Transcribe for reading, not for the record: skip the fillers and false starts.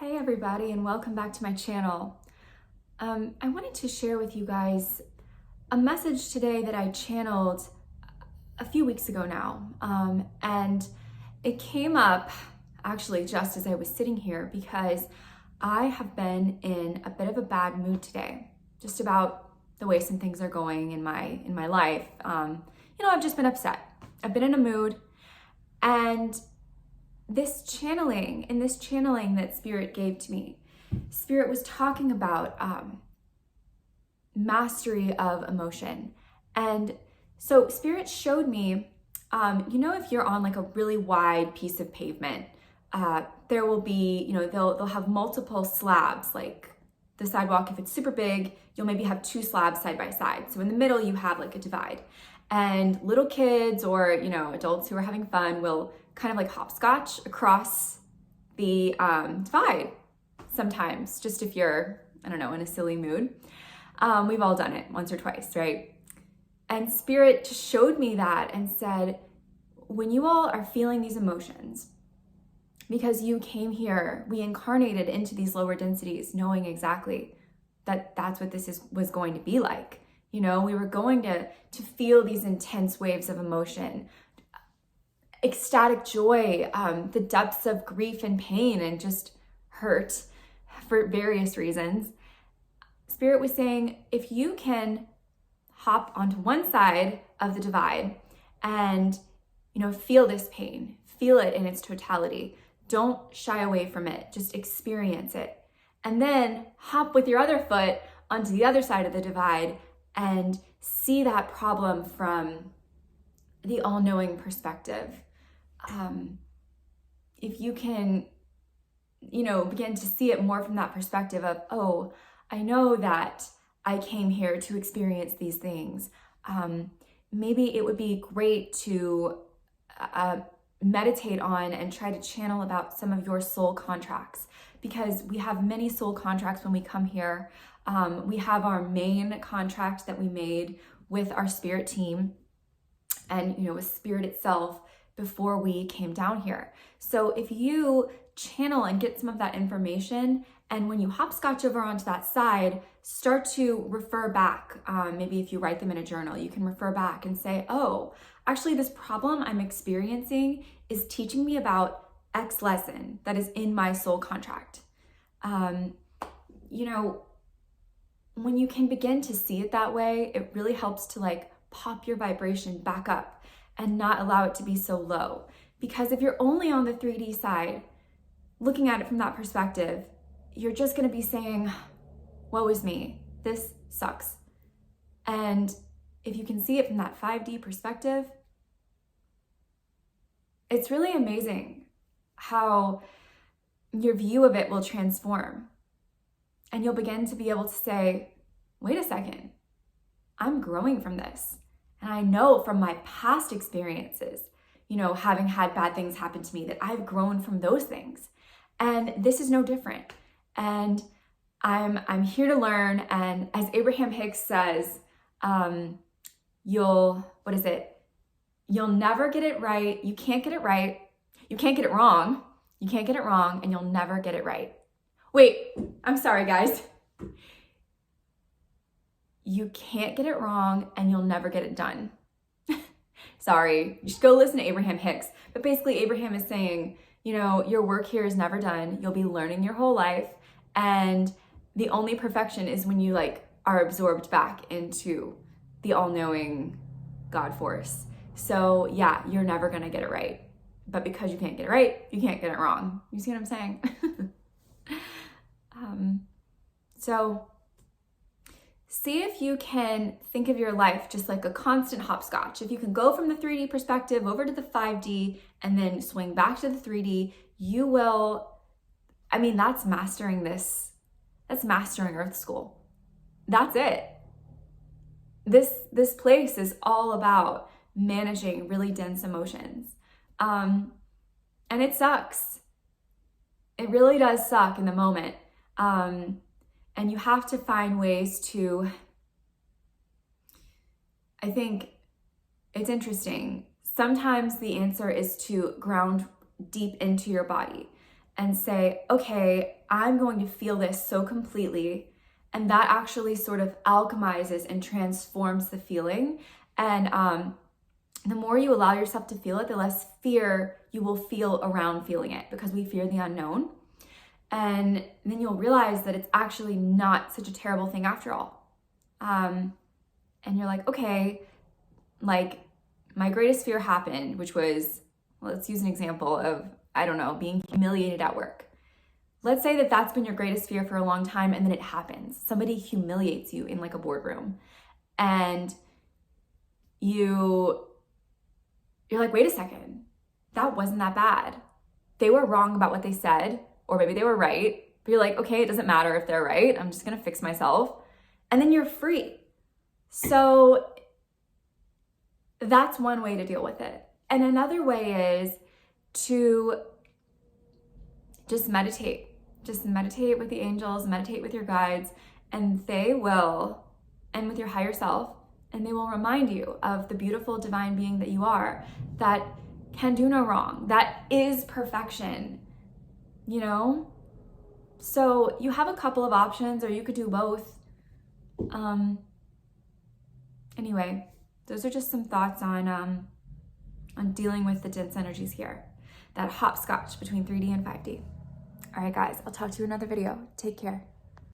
Hey everybody, and welcome back to my channel. I wanted to share with you guys a message today that I channeled a few weeks ago now. And it came up actually just as I was sitting here because I have been in a bit of a bad mood today, just about the way some things are going in my life. I've just been upset. I've been in a mood, and this channeling that Spirit gave to me, Spirit was talking about mastery of emotion. And so Spirit showed me, if you're on like a really wide piece of pavement, there will be, they'll have multiple slabs. Like the sidewalk, if it's super big, you'll maybe have two slabs side by side. So in the middle, you have like a divide. And little kids or, adults who are having fun will kind of like hopscotch across the divide sometimes, just if you're, in a silly mood. We've all done it once or twice, right? And Spirit just showed me that and said, when you all are feeling these emotions, because you came here, we incarnated into these lower densities knowing exactly that that's what was going to be like. We were going to feel these intense waves of emotion, ecstatic joy, the depths of grief and pain and just hurt for various reasons. Spirit was saying, if you can hop onto one side of the divide and, feel this pain, feel it in its totality, don't shy away from it, just experience it. And then hop with your other foot onto the other side of the divide and see that problem from the all-knowing perspective. If you can, begin to see it more from that perspective of, oh, I know that I came here to experience these things. Maybe it would be great to meditate on and try to channel about some of your soul contracts, because we have many soul contracts when we come here. We have our main contract that we made with our spirit team and, with Spirit itself before we came down here. So if you channel and get some of that information, and when you hopscotch over onto that side, start to refer back. Maybe if you write them in a journal, you can refer back and say, oh, actually this problem I'm experiencing is teaching me about X lesson that is in my soul contract. When you can begin to see it that way, it really helps to like pop your vibration back up and not allow it to be so low. Because if you're only on the 3D side, looking at it from that perspective, you're just going to be saying, woe is me, this sucks. And if you can see it from that 5D perspective, it's really amazing how your view of it will transform. And you'll begin to be able to say, wait a second, I'm growing from this. And I know from my past experiences, having had bad things happen to me, that I've grown from those things. And this is no different. And I'm here to learn. And as Abraham Hicks says, you'll never get it right. You can't get it right. You can't get it wrong. You can't get it wrong, and you'll never get it right. Wait, I'm sorry, guys. You can't get it wrong, and you'll never get it done. Sorry, you should go listen to Abraham Hicks. But basically, Abraham is saying, your work here is never done. You'll be learning your whole life. And the only perfection is when you are absorbed back into the all-knowing God force. So yeah, you're never gonna get it right. But because you can't get it right, you can't get it wrong. You see what I'm saying? So see if you can think of your life just like a constant hopscotch. If you can go from the 3D perspective over to the 5D and then swing back to the 3D, you will, that's mastering this. That's mastering Earth School. That's it. This place is all about managing really dense emotions. And it sucks. It really does suck in the moment. And you have to find ways to, I think it's interesting. Sometimes the answer is to ground deep into your body and say, okay, I'm going to feel this so completely. And that actually sort of alchemizes and transforms the feeling. And the more you allow yourself to feel it, the less fear you will feel around feeling it, because we fear the unknown. And then you'll realize that it's actually not such a terrible thing after all. And you're like, okay, like my greatest fear happened, which was, let's use an example of, I don't know, being humiliated at work. Let's say that that's been your greatest fear for a long time, and then it happens. Somebody humiliates you in like a boardroom, and you're like, wait a second, that wasn't that bad. They were wrong about what they said, or maybe they were right, but you're like, okay, it doesn't matter if they're right. I'm just gonna fix myself. And then you're free. So that's one way to deal with it. And another way is to just meditate. Just meditate with the angels, meditate with your guides, and they will, and with your higher self, and they will remind you of the beautiful divine being that you are, that can do no wrong, that is perfection, you know? So you have a couple of options, or you could do both. Anyway, those are just some thoughts on dealing with the dense energies here, that hopscotch between 3D and 5D. All right, guys, I'll talk to you in another video. Take care.